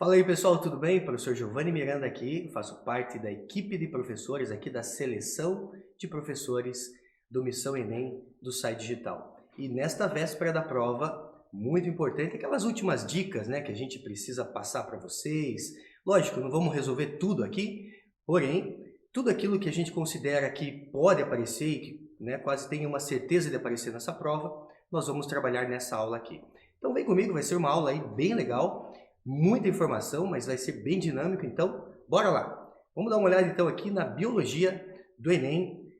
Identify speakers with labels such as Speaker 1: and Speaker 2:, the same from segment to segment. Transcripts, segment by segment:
Speaker 1: Fala aí pessoal, tudo bem? Professor Giovanni Miranda aqui, faço parte da equipe de professores aqui da seleção de professores do Missão Enem do site digital. E nesta véspera da prova, muito importante, aquelas últimas dicas, né, que a gente precisa passar para vocês. Lógico, não vamos resolver tudo aqui, porém, tudo aquilo que a gente considera que pode aparecer e que, né, quase tem uma certeza de aparecer nessa prova, nós vamos trabalhar nessa aula aqui. Então vem comigo, vai ser uma aula aí bem legal. Muita informação, mas vai ser bem dinâmico, então bora lá! Vamos dar uma olhada então aqui na biologia do Enem.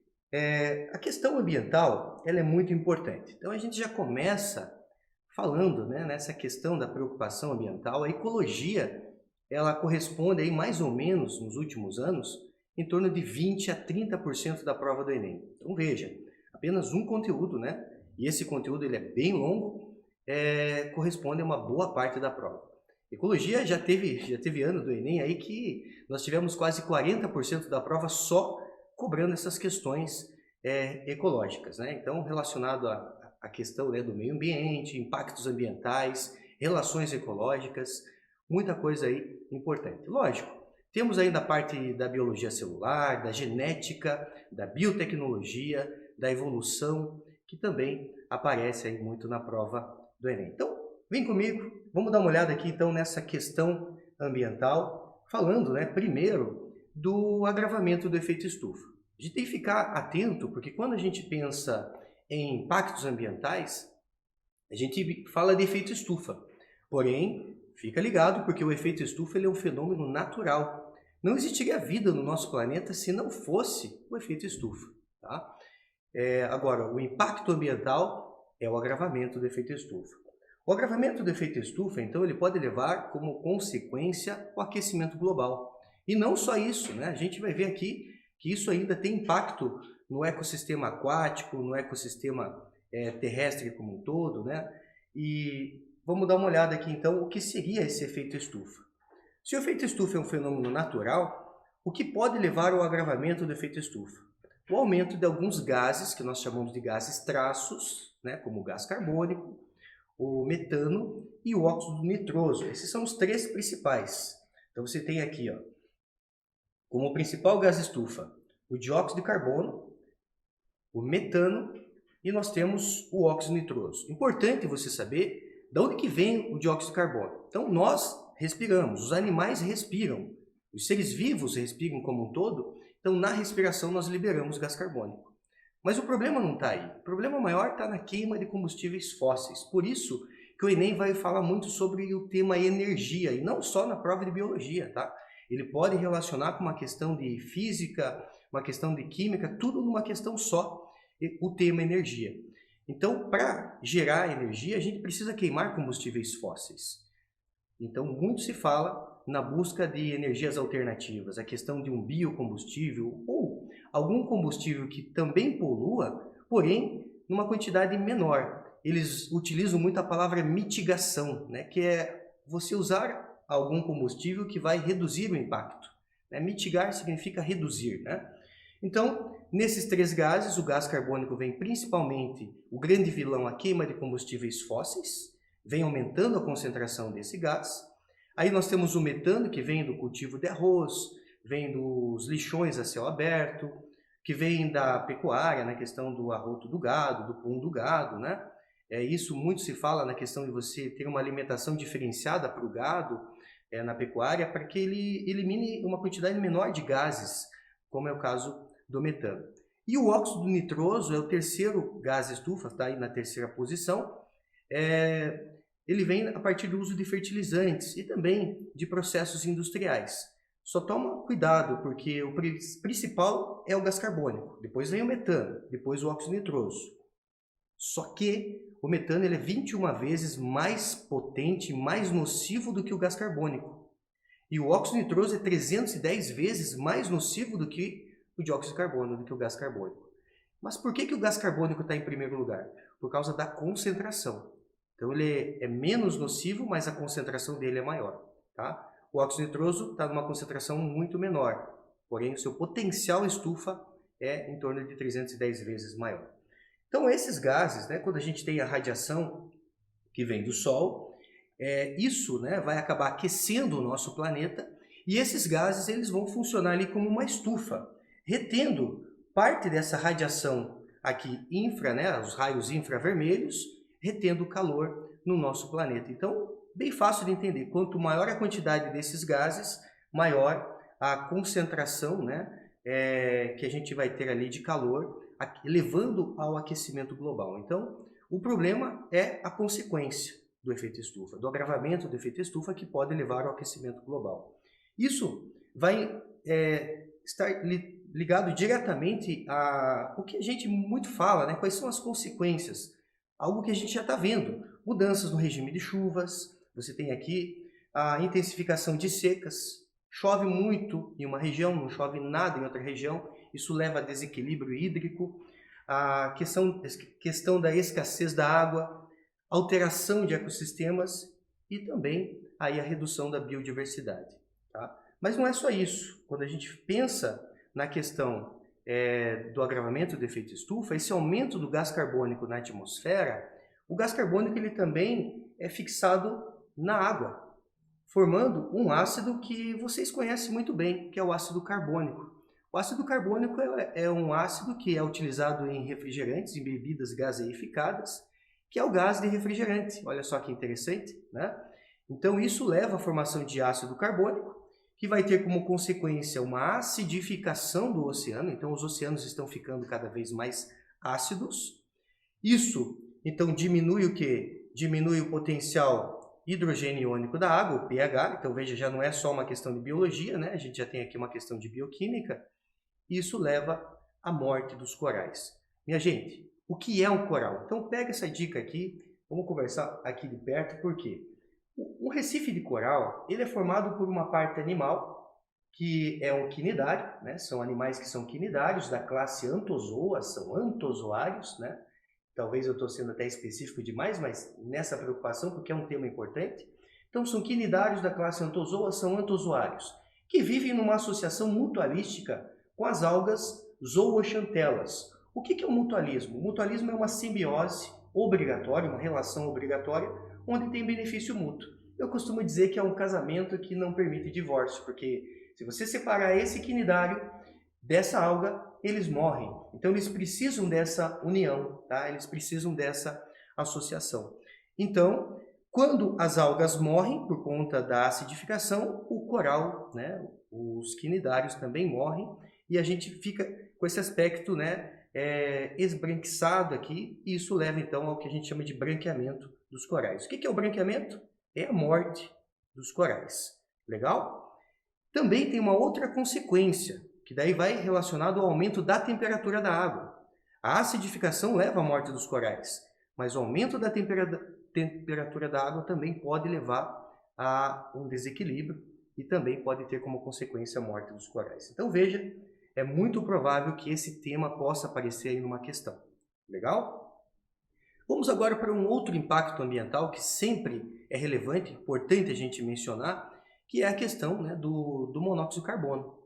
Speaker 1: A questão ambiental ela é muito importante. Então a gente já começa falando, né, nessa questão da preocupação ambiental. A ecologia ela corresponde aí mais ou menos nos últimos anos em torno de 20 a 30% da prova do Enem. Então veja, apenas um conteúdo, né? E esse conteúdo ele é bem longo, corresponde a uma boa parte da prova. Ecologia já teve ano do Enem aí que nós tivemos quase 40% da prova só cobrando essas questões ecológicas, né? Então, relacionado à questão, né, do meio ambiente, impactos ambientais, relações ecológicas, muita coisa aí importante. Lógico, temos ainda a parte da biologia celular, da genética, da biotecnologia, da evolução, que também aparece aí muito na prova do Enem. Então, vem comigo, vamos dar uma olhada aqui então nessa questão ambiental, falando, né, primeiro do agravamento do efeito estufa. A gente tem que ficar atento, porque quando a gente pensa em impactos ambientais, a gente fala de efeito estufa. Porém, fica ligado, porque o efeito estufa ele é um fenômeno natural. Não existiria vida no nosso planeta se não fosse o efeito estufa. Tá? Agora, o impacto ambiental é o agravamento do efeito estufa. O agravamento do efeito estufa, então, ele pode levar como consequência o aquecimento global. E não só isso, né? A gente vai ver aqui que isso ainda tem impacto no ecossistema aquático, no ecossistema terrestre como um todo, né? E vamos dar uma olhada aqui, então, o que seria esse efeito estufa. Se o efeito estufa é um fenômeno natural, o que pode levar ao agravamento do efeito estufa? O aumento de alguns gases, que nós chamamos de gases traços, né? Como o gás carbônico, o metano e o óxido nitroso. Esses são os três principais. Então você tem aqui, ó, como principal gás estufa, o dióxido de carbono, o metano e nós temos o óxido nitroso. Importante você saber de onde que vem o dióxido de carbono. Então nós respiramos, os animais respiram, os seres vivos respiram como um todo, então na respiração nós liberamos gás carbônico. Mas o problema não está aí. O problema maior está na queima de combustíveis fósseis. Por isso que o Enem vai falar muito sobre o tema energia, e não só na prova de biologia, tá? Ele pode relacionar com uma questão de física, uma questão de química, tudo numa questão só, o tema energia. Então, para gerar energia, a gente precisa queimar combustíveis fósseis. Então, muito se fala na busca de energias alternativas, a questão de um biocombustível ou algum combustível que também polua, porém, numa quantidade menor. Eles utilizam muito a palavra mitigação, né, que é você usar algum combustível que vai reduzir o impacto. Mitigar significa reduzir, né? Então, nesses três gases, o gás carbônico vem principalmente, o grande vilão, a queima de combustíveis fósseis, vem aumentando a concentração desse gás. Aí nós temos o metano, que vem do cultivo de arroz, vem dos lixões a céu aberto, que vem da pecuária, na questão do arroto do gado, do pum do gado, né? Isso muito se fala na questão de você ter uma alimentação diferenciada para o gado na pecuária, para que ele elimine uma quantidade menor de gases, como é o caso do metano. E o óxido nitroso é o terceiro gás estufa, está aí na terceira posição. Ele vem a partir do uso de fertilizantes e também de processos industriais. Só toma cuidado, porque o principal é o gás carbônico, depois vem o metano, depois o óxido nitroso. Só que o metano ele é 21 vezes mais potente, mais nocivo do que o gás carbônico. E o óxido nitroso é 310 vezes mais nocivo do que o dióxido de carbono, do que o gás carbônico. Mas por que o gás carbônico está em primeiro lugar? Por causa da concentração. Então ele é menos nocivo, mas a concentração dele é maior. Tá? O óxido nitroso está numa concentração muito menor, porém o seu potencial estufa é em torno de 310 vezes maior. Então esses gases, né, quando a gente tem a radiação que vem do Sol, Isso, né, vai acabar aquecendo o nosso planeta e esses gases eles vão funcionar ali como uma estufa, retendo parte dessa radiação aqui infra, né, os raios infravermelhos, retendo o calor no nosso planeta. Então, bem fácil de entender, quanto maior a quantidade desses gases, maior a concentração, né, que a gente vai ter ali de calor, levando ao aquecimento global. Então, o problema é a consequência do efeito estufa, do agravamento do efeito estufa que pode levar ao aquecimento global. Isso vai estar ligado diretamente a o que a gente muito fala, né? Quais são as consequências? Algo que a gente já está vendo, mudanças no regime de chuvas, você tem aqui a intensificação de secas, chove muito em uma região, não chove nada em outra região, isso leva a desequilíbrio hídrico, a questão da escassez da água, alteração de ecossistemas e também aí a redução da biodiversidade. Tá? Mas não é só isso. Quando a gente pensa na questão do agravamento do efeito estufa, esse aumento do gás carbônico na atmosfera, o gás carbônico ele também é fixado na água, formando um ácido que vocês conhecem muito bem, que é o ácido carbônico. O ácido carbônico é um ácido que é utilizado em refrigerantes, em bebidas gaseificadas, que é o gás de refrigerante. Olha só que interessante, né? Então isso leva à formação de ácido carbônico, que vai ter como consequência uma acidificação do oceano. Então os oceanos estão ficando cada vez mais ácidos. Isso, então, diminui o quê? Diminui o potencial hidrogênio iônico da água, o pH. Então veja, já não é só uma questão de biologia, né? A gente já tem aqui uma questão de bioquímica. Isso leva à morte dos corais. Minha gente, o que é um coral? Então pega essa dica aqui, vamos conversar aqui de perto, por quê? O recife de coral, ele é formado por uma parte animal, que é um quinidário, né? São animais que são quinidários, da classe Anthozoa, são antozoários, né? Talvez eu estou sendo até específico demais, mas nessa preocupação, porque é um tema importante. Então são quinidários da classe Anthozoa, são antozoários, que vivem numa associação mutualística com as algas zooxantelas. O que é o mutualismo? O mutualismo é uma simbiose obrigatória, uma relação obrigatória, onde tem benefício mútuo. Eu costumo dizer que é um casamento que não permite divórcio, porque se você separar esse quinidário dessa alga, eles morrem. Então eles precisam dessa união, tá? Eles precisam dessa associação. Então, quando as algas morrem por conta da acidificação, o coral, né, os quinidários também morrem, e a gente fica com esse aspecto, né, esbranquiçado aqui, e isso leva então ao que a gente chama de branqueamento dos corais. O que é o branqueamento? É a morte dos corais. Legal? Também tem uma outra consequência, que daí vai relacionado ao aumento da temperatura da água. A acidificação leva à morte dos corais, mas o aumento da temperatura da água também pode levar a um desequilíbrio e também pode ter como consequência a morte dos corais. Então veja, é muito provável que esse tema possa aparecer aí numa questão. Legal? Vamos agora para um outro impacto ambiental que sempre é relevante, importante a gente mencionar, que é a questão, né, do monóxido de carbono.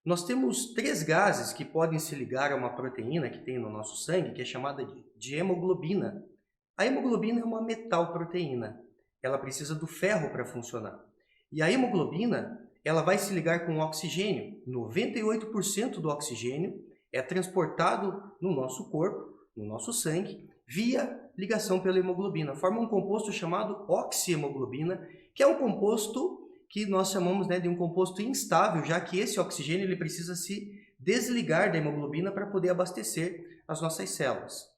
Speaker 1: Nós temos 3 gases que podem se ligar a uma proteína que tem no nosso sangue, que é chamada de hemoglobina. A hemoglobina é uma metalproteína. Ela precisa do ferro para funcionar. E a hemoglobina, ela vai se ligar com o oxigênio. 98% do oxigênio é transportado no nosso corpo, no nosso sangue, via ligação pela hemoglobina. Forma um composto chamado oxihemoglobina, que é um composto que nós chamamos, né, de um composto instável, já que esse oxigênio ele precisa se desligar da hemoglobina para poder abastecer as nossas células.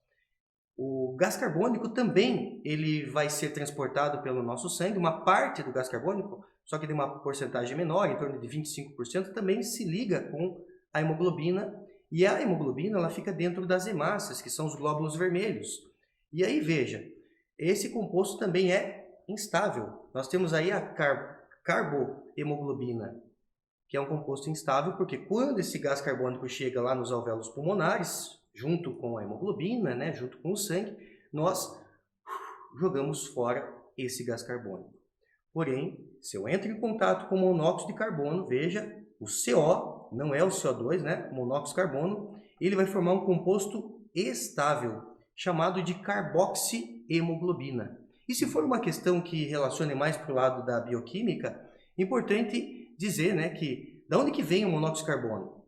Speaker 1: O gás carbônico também ele vai ser transportado pelo nosso sangue, uma parte do gás carbônico, só que de uma porcentagem menor, em torno de 25%, também se liga com a hemoglobina, e a hemoglobina ela fica dentro das hemácias, que são os glóbulos vermelhos. E aí veja, esse composto também é instável. Nós temos aí a carbohemoglobina, que é um composto instável, porque quando esse gás carbônico chega lá nos alvéolos pulmonares, junto com a hemoglobina, né, junto com o sangue, nós jogamos fora esse gás carbônico. Porém, se eu entro em contato com o monóxido de carbono, veja, o CO, não é o CO2, né, o monóxido de carbono, ele vai formar um composto estável, chamado de carboxihemoglobina. E se for uma questão que relacione mais para o lado da bioquímica, é importante dizer, né, que da onde que vem o monóxido de carbono?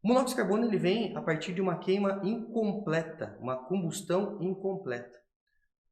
Speaker 1: O monóxido de carbono ele vem a partir de uma queima incompleta, uma combustão incompleta.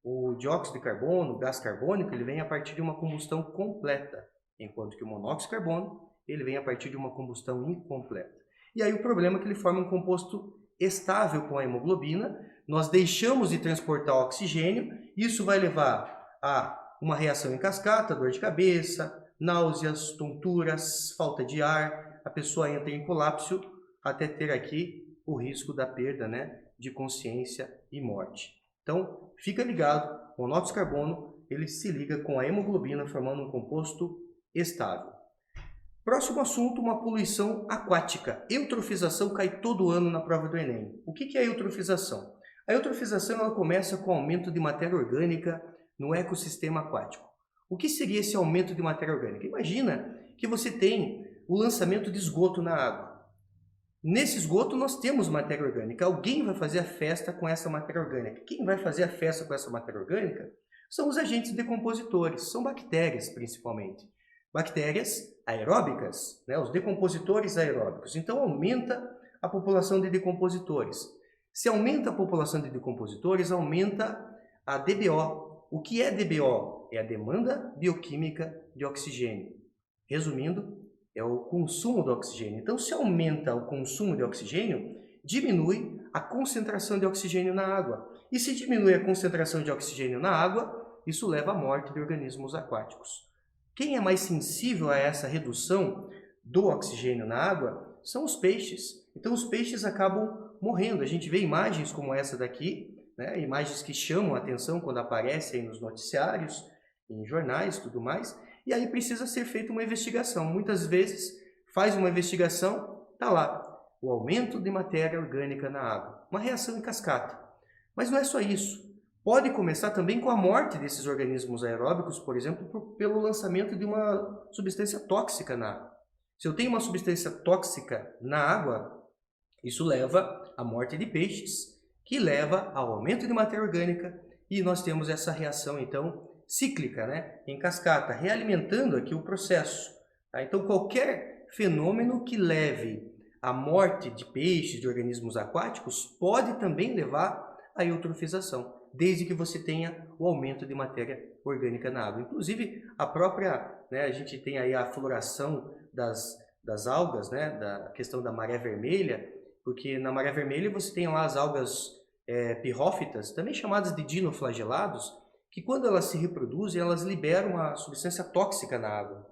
Speaker 1: O dióxido de carbono, o gás carbônico, ele vem a partir de uma combustão completa, enquanto que o monóxido de carbono ele vem a partir de uma combustão incompleta. E aí o problema é que ele forma um composto estável com a hemoglobina, nós deixamos de transportar o oxigênio, isso vai levar a uma reação em cascata, dor de cabeça, náuseas, tonturas, falta de ar, a pessoa entra em colapso até ter aqui o risco da perda, né, de consciência e morte. Então, fica ligado, o monóxido de carbono ele se liga com a hemoglobina formando um composto estável. Próximo assunto, uma poluição aquática. Eutrofização cai todo ano na prova do Enem. O que é a eutrofização? A eutrofização ela começa com o aumento de matéria orgânica no ecossistema aquático. O que seria esse aumento de matéria orgânica? Imagina que você tem o lançamento de esgoto na água. Nesse esgoto nós temos matéria orgânica. Alguém vai fazer a festa com essa matéria orgânica. Quem vai fazer a festa com essa matéria orgânica são os agentes decompositores, são bactérias principalmente. Bactérias aeróbicas, né? Os decompositores aeróbicos. Então aumenta a população de decompositores. Se aumenta a população de decompositores, aumenta a DBO. O que é DBO? É a demanda bioquímica de oxigênio. Resumindo, é o consumo do oxigênio. Então, se aumenta o consumo de oxigênio, diminui a concentração de oxigênio na água. E se diminui a concentração de oxigênio na água, isso leva à morte de organismos aquáticos. Quem é mais sensível a essa redução do oxigênio na água são os peixes. Então, os peixes acabam morrendo. A gente vê imagens como essa daqui, né? Imagens que chamam a atenção quando aparecem nos noticiários, em jornais e tudo mais. E aí precisa ser feita uma investigação. Muitas vezes faz uma investigação, está lá, o aumento de matéria orgânica na água. Uma reação em cascata. Mas não é só isso. Pode começar também com a morte desses organismos aeróbicos, por exemplo, pelo lançamento de uma substância tóxica na água. Se eu tenho uma substância tóxica na água, isso leva à morte de peixes, que leva ao aumento de matéria orgânica, e nós temos essa reação, então, cíclica, né, em cascata, realimentando aqui o processo. Tá? Então, qualquer fenômeno que leve à morte de peixes, de organismos aquáticos, pode também levar à eutrofização, desde que você tenha o aumento de matéria orgânica na água. Inclusive, a própria, né, a gente tem aí a floração das algas, né, da questão da maré vermelha, porque na maré vermelha você tem lá as algas pirrófitas, também chamadas de dinoflagelados, que quando elas se reproduzem, elas liberam uma substância tóxica na água.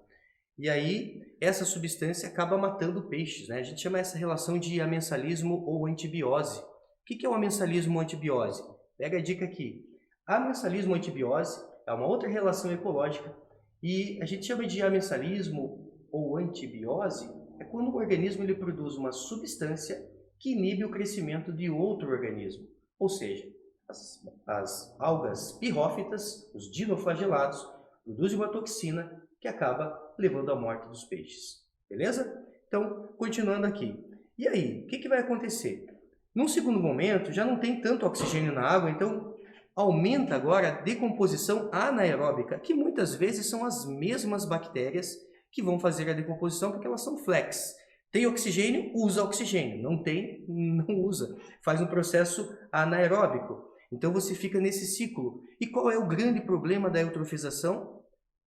Speaker 1: E aí, essa substância acaba matando peixes, né? A gente chama essa relação de amensalismo ou antibiose. O que é o amensalismo ou antibiose? Pega a dica aqui. Amensalismo ou antibiose é uma outra relação ecológica. E a gente chama de amensalismo ou antibiose é quando o organismo ele produz uma substância que inibe o crescimento de outro organismo. Ou seja, as algas pirrófitas, os dinoflagelados, produzem uma toxina que acaba levando à morte dos peixes. Beleza? Então, continuando aqui. E aí, o que vai acontecer? Num segundo momento, já não tem tanto oxigênio na água, então aumenta agora a decomposição anaeróbica, que muitas vezes são as mesmas bactérias que vão fazer a decomposição, porque elas são flex. Tem oxigênio, usa oxigênio. Não tem, não usa. Faz um processo anaeróbico. Então você fica nesse ciclo. E qual é o grande problema da eutrofização?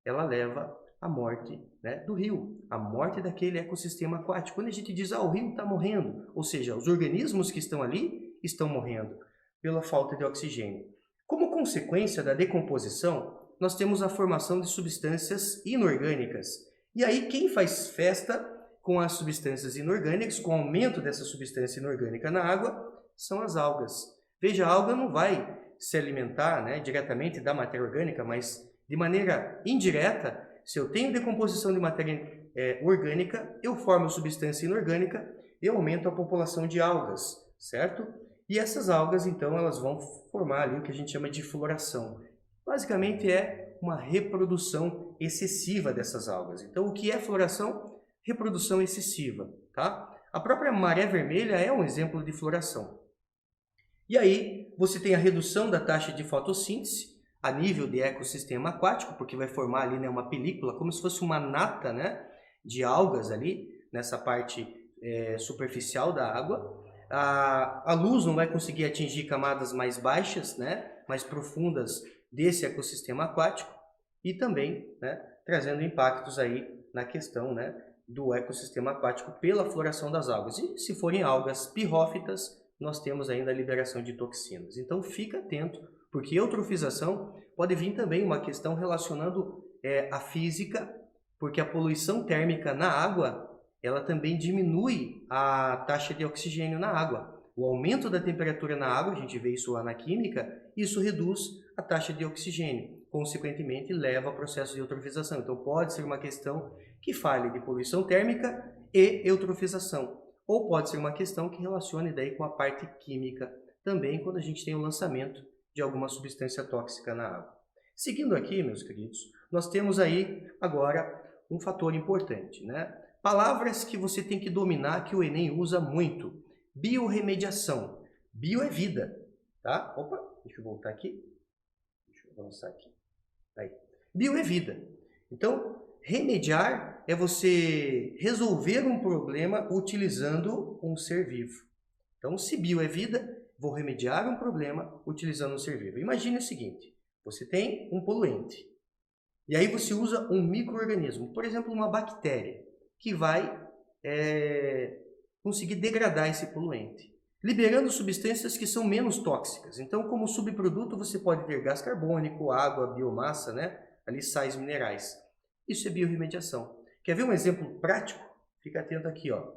Speaker 1: Ela leva à morte, né, do rio, à morte daquele ecossistema aquático. Quando a gente diz, o rio está morrendo, ou seja, os organismos que estão ali estão morrendo pela falta de oxigênio. Como consequência da decomposição, nós temos a formação de substâncias inorgânicas. E aí quem faz festa com as substâncias inorgânicas, com o aumento dessa substância inorgânica na água, são as algas. Veja, a alga não vai se alimentar, né, diretamente da matéria orgânica, mas de maneira indireta, se eu tenho decomposição de matéria orgânica, eu formo substância inorgânica e aumento a população de algas, certo? E essas algas, então, elas vão formar ali o que a gente chama de floração. Basicamente é uma reprodução excessiva dessas algas. Então, o que é floração? Reprodução excessiva, tá? A própria maré vermelha é um exemplo de floração. E aí, você tem a redução da taxa de fotossíntese, a nível de ecossistema aquático, porque vai formar ali, né, uma película, como se fosse uma nata, né, de algas ali, nessa parte superficial da água. A luz não vai conseguir atingir camadas mais baixas, né, mais profundas desse ecossistema aquático, e também, né, trazendo impactos aí na questão, né, do ecossistema aquático pela floração das algas. E se forem algas pirrófitas, nós temos ainda a liberação de toxinas. Então fica atento, porque eutrofização pode vir também uma questão relacionando a física, porque a poluição térmica na água, ela também diminui a taxa de oxigênio na água. O aumento da temperatura na água, a gente vê isso lá na química, isso reduz a taxa de oxigênio, consequentemente leva ao processo de eutrofização. Então pode ser uma questão que fale de poluição térmica e eutrofização, ou pode ser uma questão que relacione daí com a parte química também, quando a gente tem o lançamento de alguma substância tóxica na água. Seguindo aqui, meus queridos, nós temos aí agora um fator importante, né? Palavras que você tem que dominar, que o Enem usa muito. Biorremediação. Bio é vida, tá? Opa, deixa eu voltar aqui. Deixa eu avançar aqui. Aí. Bio é vida. Então, remediar é você resolver um problema utilizando um ser vivo. Então, se bio é vida, vou remediar um problema utilizando um ser vivo. Imagine o seguinte, você tem um poluente, e aí você usa um micro-organismo, por exemplo, uma bactéria, que vai conseguir degradar esse poluente, liberando substâncias que são menos tóxicas. Então, como subproduto, você pode ter gás carbônico, água, biomassa, né? Ali sais minerais. Isso é biorremediação. Quer ver um exemplo prático? Fica atento aqui, ó.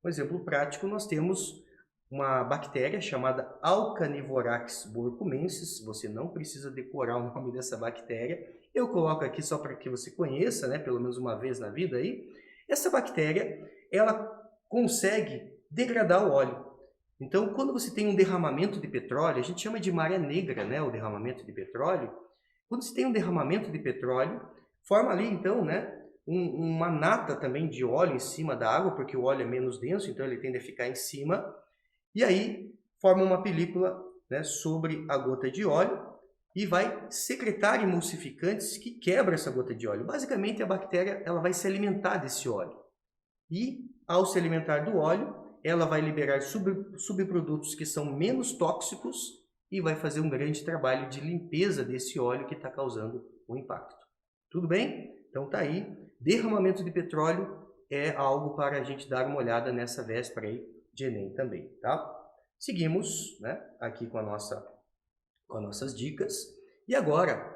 Speaker 1: Um exemplo prático, nós temos uma bactéria chamada Alcanivorax borcumensis. Você não precisa decorar o nome dessa bactéria. Eu coloco aqui só para que você conheça, né? Pelo menos uma vez na vida aí. Essa bactéria, ela consegue degradar o óleo. Então, quando você tem um derramamento de petróleo, a gente chama de maré negra, né? O derramamento de petróleo. Quando você tem um derramamento de petróleo, forma ali, então, né, uma nata também de óleo em cima da água, porque o óleo é menos denso, então ele tende a ficar em cima. E aí, forma uma película, né, sobre a gota de óleo e vai secretar emulsificantes que quebram essa gota de óleo. Basicamente, a bactéria ela vai se alimentar desse óleo. E, ao se alimentar do óleo, ela vai liberar subprodutos que são menos tóxicos e vai fazer um grande trabalho de limpeza desse óleo que está causando o impacto. Tudo bem? Então tá aí. Derramamento de petróleo é algo para a gente dar uma olhada nessa véspera aí de Enem também, tá? Seguimos, né, aqui com as nossas dicas. E agora,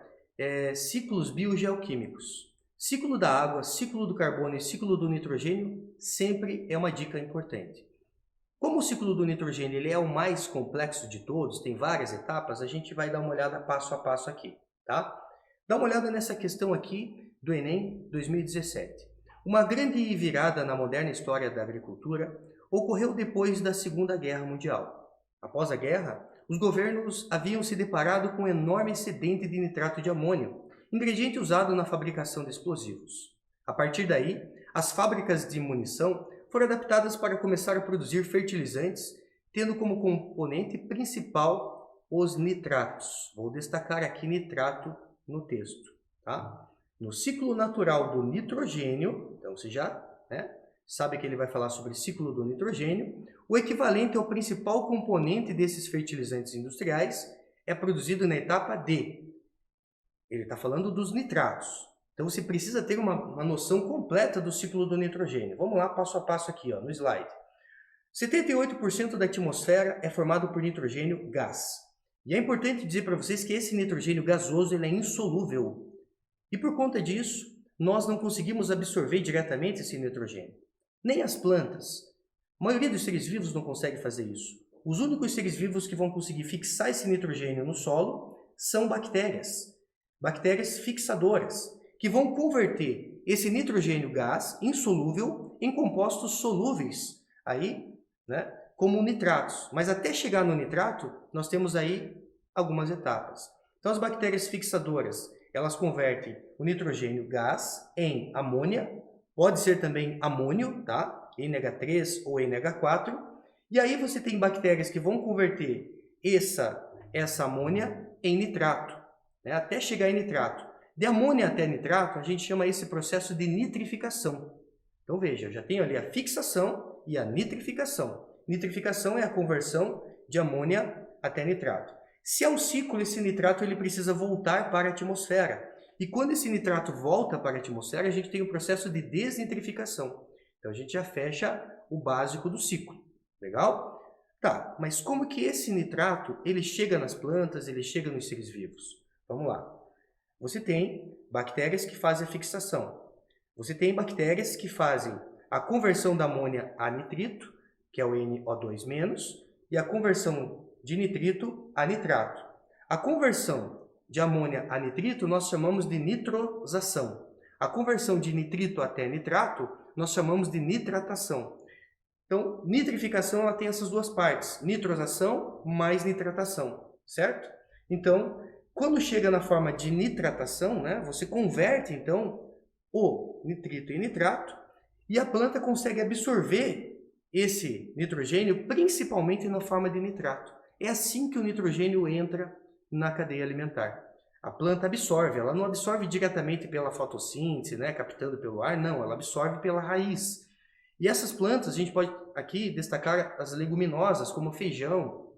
Speaker 1: ciclos biogeoquímicos. Ciclo da água, ciclo do carbono e ciclo do nitrogênio sempre é uma dica importante. Como o ciclo do nitrogênio ele é o mais complexo de todos, tem várias etapas, a gente vai dar uma olhada passo a passo aqui, tá? Dá uma olhada nessa questão aqui do Enem 2017. Uma grande virada na moderna história da agricultura ocorreu depois da Segunda Guerra Mundial. Após a guerra, os governos haviam se deparado com um enorme excedente de nitrato de amônio, ingrediente usado na fabricação de explosivos. A partir daí, as fábricas de munição foram adaptadas para começar a produzir fertilizantes, tendo como componente principal os nitratos. Vou destacar aqui nitrato no texto, tá? No ciclo natural do nitrogênio, então você já, né, sabe que ele vai falar sobre o ciclo do nitrogênio, o equivalente ao principal componente desses fertilizantes industriais é produzido na etapa D. Ele está falando dos nitratos. Então você precisa ter uma noção completa do ciclo do nitrogênio. Vamos lá, passo a passo aqui, ó, no slide. 78% da atmosfera é formado por nitrogênio gás. E é importante dizer para vocês que esse nitrogênio gasoso ele é insolúvel. E por conta disso, nós não conseguimos absorver diretamente esse nitrogênio. Nem as plantas. A maioria dos seres vivos não consegue fazer isso. Os únicos seres vivos que vão conseguir fixar esse nitrogênio no solo são bactérias. Bactérias fixadoras, que vão converter esse nitrogênio gás insolúvel em compostos solúveis, aí, né, como nitratos. Mas até chegar no nitrato, nós temos aí algumas etapas. Então as bactérias fixadoras, elas convertem o nitrogênio gás em amônia, pode ser também amônio, tá? NH3 ou NH4. E aí você tem bactérias que vão converter essa amônia em nitrato. né, até chegar em nitrato. De amônia até nitrato, a gente chama esse processo de nitrificação. Então veja, eu já tenho ali a fixação e a nitrificação. Nitrificação é a conversão de amônia até nitrato. Se é um ciclo, esse nitrato ele precisa voltar para a atmosfera. E quando esse nitrato volta para a atmosfera, a gente tem o processo de desnitrificação. Então a gente já fecha o básico do ciclo. Legal? Tá, mas como que esse nitrato ele chega nas plantas, ele chega nos seres vivos? Vamos lá. Você tem bactérias que fazem a fixação. Você tem bactérias que fazem a conversão da amônia a nitrito, que é o NO2-, e a conversão de nitrito a nitrato. A conversão de amônia a nitrito nós chamamos de nitrosação. A conversão de nitrito até nitrato nós chamamos de nitratação. Então, nitrificação ela tem essas duas partes, nitrosação mais nitratação, certo? Então, quando chega na forma de nitratação, né, você converte então o nitrito em nitrato e a planta consegue absorver esse nitrogênio principalmente na forma de nitrato. É assim que o nitrogênio entra na cadeia alimentar. A planta absorve, ela não absorve diretamente pela fotossíntese, né, captando pelo ar, não, ela absorve pela raiz. E essas plantas, a gente pode aqui destacar as leguminosas, como feijão,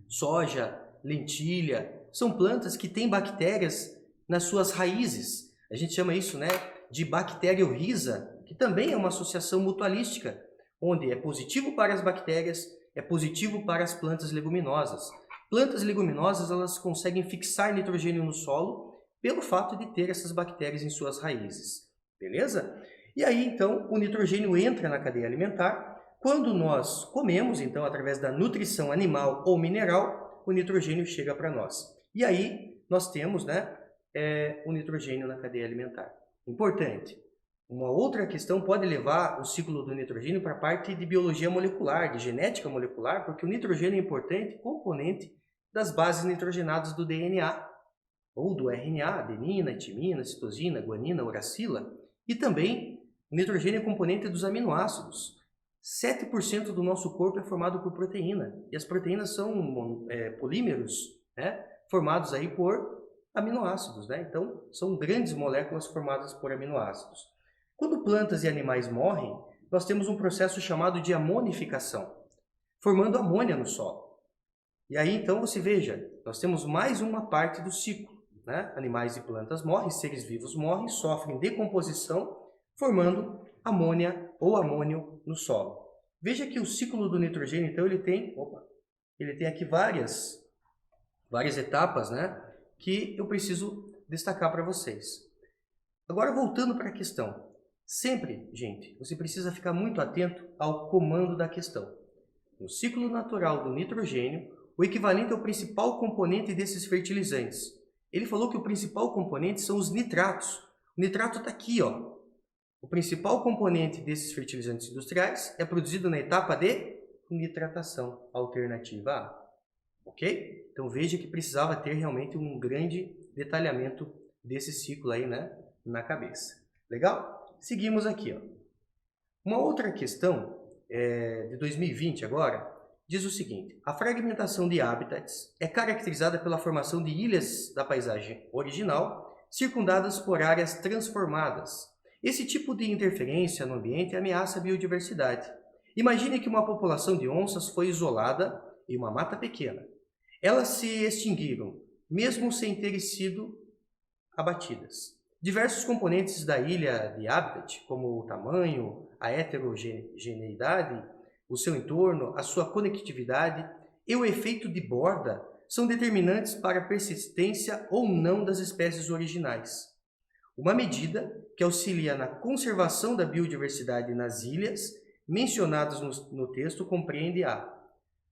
Speaker 1: soja, lentilha. São plantas que têm bactérias nas suas raízes. A gente chama isso, né, de bacteriorrhiza, que também é uma associação mutualística, onde é positivo para as bactérias, é positivo para as plantas leguminosas. Plantas leguminosas elas conseguem fixar nitrogênio no solo pelo fato de ter essas bactérias em suas raízes. Beleza? E aí, então, o nitrogênio entra na cadeia alimentar. Quando nós comemos, então, através da nutrição animal ou mineral, o nitrogênio chega para nós. E aí, nós temos, né, o nitrogênio na cadeia alimentar. Importante. Uma outra questão pode levar o ciclo do nitrogênio para a parte de biologia molecular, de genética molecular, porque o nitrogênio é importante componente das bases nitrogenadas do DNA, ou do RNA, adenina, timina, citosina, guanina, uracila, e também o nitrogênio é componente dos aminoácidos. 7% do nosso corpo é formado por proteína, e as proteínas são polímeros, né, formados aí por aminoácidos, né? Então, são grandes moléculas formadas por aminoácidos. Quando plantas e animais morrem, nós temos um processo chamado de amonificação, formando amônia no solo. E aí, então, você veja, nós temos mais uma parte do ciclo, né? Animais e plantas morrem, seres vivos morrem, sofrem decomposição, formando amônia ou amônio no solo. Veja que o ciclo do nitrogênio, então, ele tem aqui várias etapas, né, que eu preciso destacar para vocês. Agora, voltando para a questão. Sempre, gente, você precisa ficar muito atento ao comando da questão. No ciclo natural do nitrogênio, o equivalente ao principal componente desses fertilizantes. Ele falou que o principal componente são os nitratos. O nitrato está aqui, ó. O principal componente desses fertilizantes industriais é produzido na etapa de nitratação, alternativa A. Ok? Então veja que precisava ter realmente um grande detalhamento desse ciclo aí, né, na cabeça. Legal? Seguimos aqui, ó. Uma outra questão de 2020 agora diz o seguinte: a fragmentação de habitats é caracterizada pela formação de ilhas da paisagem original circundadas por áreas transformadas. Esse tipo de interferência no ambiente ameaça a biodiversidade. Imagine que uma população de onças foi isolada em uma mata pequena. Elas se extinguiram, mesmo sem terem sido abatidas. Diversos componentes da ilha de habitat, como o tamanho, a heterogeneidade, o seu entorno, a sua conectividade e o efeito de borda, são determinantes para a persistência ou não das espécies originais. Uma medida que auxilia na conservação da biodiversidade nas ilhas mencionadas no texto compreende a...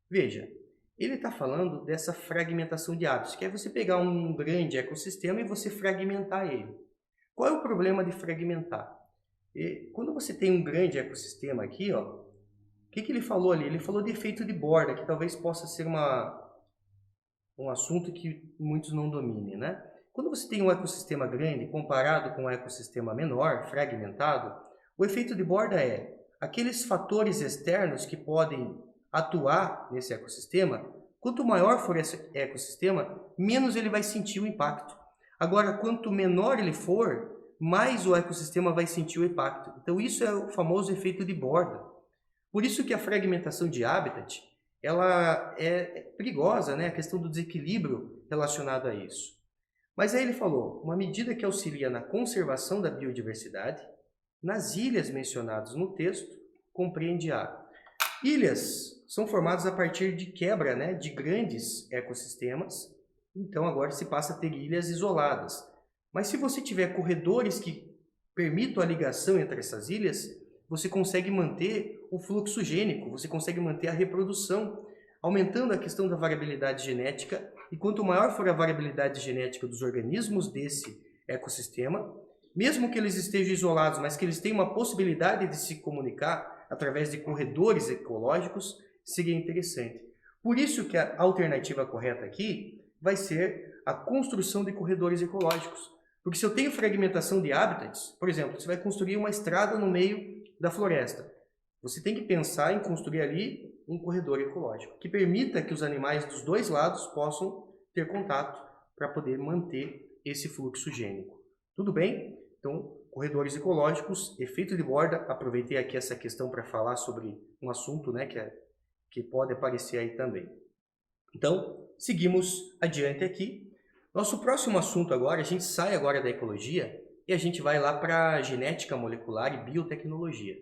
Speaker 1: Veja, ele está falando dessa fragmentação de hábitos, que é você pegar um grande ecossistema e você fragmentar ele. Qual é o problema de fragmentar? Quando você tem um grande ecossistema aqui, ó, o que ele falou ali? Ele falou de efeito de borda, que talvez possa ser um assunto que muitos não dominem, né? Quando você tem um ecossistema grande comparado com um ecossistema menor, fragmentado, o efeito de borda é aqueles fatores externos que podem atuar nesse ecossistema Quanto maior for esse ecossistema, menos ele vai sentir o impacto. Agora, quanto menor ele for, mais o ecossistema vai sentir o impacto. Então, isso é o famoso efeito de borda. Por isso que a fragmentação de habitat, ela é perigosa, né? A questão do desequilíbrio relacionado a isso. Mas aí ele falou, uma medida que auxilia na conservação da biodiversidade, nas ilhas mencionadas no texto, compreende a... Ilhas são formadas a partir de quebra, né, de grandes ecossistemas, então agora se passa a ter ilhas isoladas. Mas se você tiver corredores que permitam a ligação entre essas ilhas, você consegue manter o fluxo gênico, você consegue manter a reprodução, aumentando a questão da variabilidade genética, e quanto maior for a variabilidade genética dos organismos desse ecossistema, mesmo que eles estejam isolados, mas que eles tenham uma possibilidade de se comunicar através de corredores ecológicos, seria interessante. Por isso que a alternativa correta aqui vai ser a construção de corredores ecológicos. Porque se eu tenho fragmentação de habitats, por exemplo, você vai construir uma estrada no meio da floresta, você tem que pensar em construir ali um corredor ecológico, que permita que os animais dos dois lados possam ter contato para poder manter esse fluxo gênico. Tudo bem? Então, corredores ecológicos, efeito de borda, aproveitei aqui essa questão para falar sobre um assunto, né, que pode aparecer aí também. Então, seguimos adiante aqui. Nosso próximo assunto agora, a gente sai agora da ecologia e a gente vai lá para genética molecular e biotecnologia.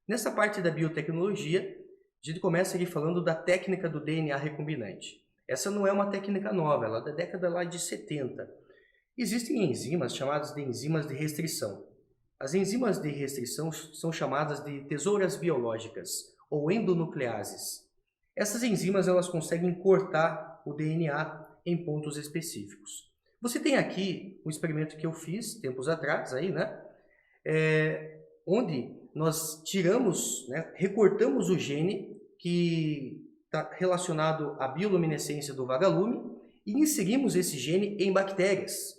Speaker 1: Nessa parte da biotecnologia, a gente começa aqui falando da técnica do DNA recombinante. Essa não é uma técnica nova, ela é da década lá de 70. Existem enzimas chamadas de enzimas de restrição. As enzimas de restrição são chamadas de tesouras biológicas, ou endonucleases. Essas enzimas elas conseguem cortar o DNA em pontos específicos. Você tem aqui um experimento que eu fiz tempos atrás, aí, né? Onde nós tiramos, né, recortamos o gene que está relacionado à bioluminescência do vagalume e inserimos esse gene em bactérias.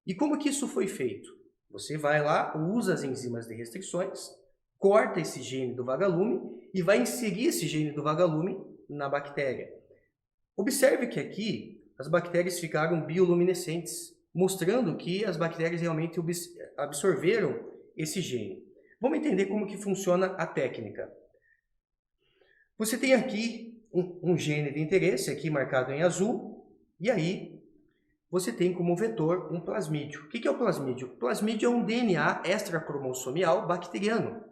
Speaker 1: E como que isso foi feito? Você vai lá, usa as enzimas de restrições, corta esse gene do vagalume e vai inserir esse gene do vagalume na bactéria. Observe que aqui as bactérias ficaram bioluminescentes, mostrando que as bactérias realmente absorveram esse gene. Vamos entender como que funciona a técnica. Você tem aqui um gene de interesse, aqui marcado em azul, e aí você tem como vetor um plasmídio. O que é o plasmídio? O plasmídio é um DNA extracromossomial bacteriano.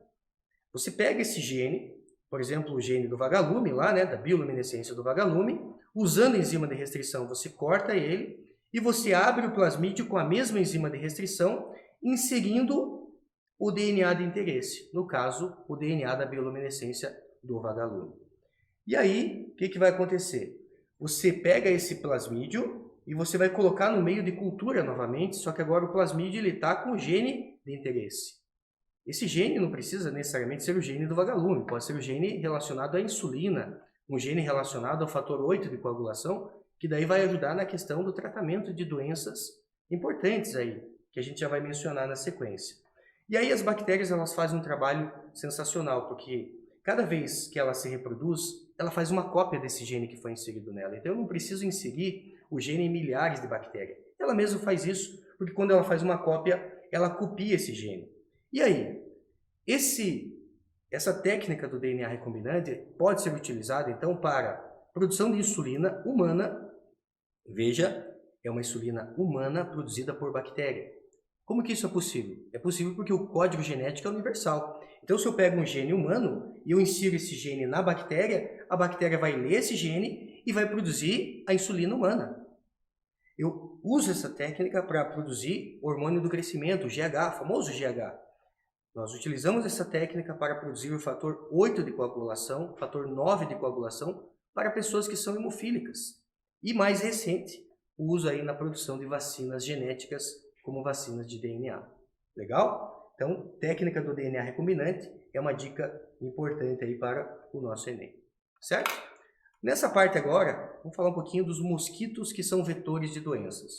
Speaker 1: Você pega esse gene, por exemplo, o gene do vagalume, lá, né, da bioluminescência do vagalume, usando a enzima de restrição, você corta ele e você abre o plasmídio com a mesma enzima de restrição, inserindo o DNA de interesse, no caso, o DNA da bioluminescência do vagalume. E aí, o que vai acontecer? Você pega esse plasmídio e você vai colocar no meio de cultura novamente, só que agora o plasmídio está com o gene de interesse. Esse gene não precisa necessariamente ser o gene do vagalume, pode ser o gene relacionado à insulina, um gene relacionado ao fator 8 de coagulação, que daí vai ajudar na questão do tratamento de doenças importantes aí, que a gente já vai mencionar na sequência. E aí as bactérias elas fazem um trabalho sensacional, porque cada vez que ela se reproduz, ela faz uma cópia desse gene que foi inserido nela. Então eu não preciso inserir o gene em milhares de bactérias. Ela mesma faz isso, porque quando ela faz uma cópia, ela copia esse gene. E aí, essa técnica do DNA recombinante pode ser utilizada então para produção de insulina humana. Veja, é uma insulina humana produzida por bactéria. Como que isso é possível? É possível porque o código genético é universal. Então, se eu pego um gene humano e eu insiro esse gene na bactéria, a bactéria vai ler esse gene e vai produzir a insulina humana. Eu uso essa técnica para produzir hormônio do crescimento, o GH, o famoso GH. Nós utilizamos essa técnica para produzir o fator 8 de coagulação, fator 9 de coagulação, para pessoas que são hemofílicas. E mais recente, o uso aí na produção de vacinas genéticas, como vacinas de DNA. Legal? Então, técnica do DNA recombinante é uma dica importante aí para o nosso Enem. Certo? Nessa parte agora, vamos falar um pouquinho dos mosquitos que são vetores de doenças.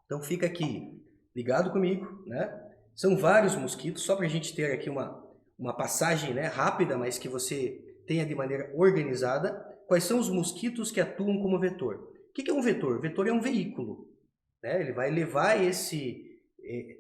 Speaker 1: Então, fica aqui ligado comigo, né? São vários mosquitos, só para a gente ter aqui uma passagem, né, rápida, mas que você tenha de maneira organizada. quais são os mosquitos que atuam como vetor. O que é um vetor? Vetor é um veículo, né? Ele vai levar esse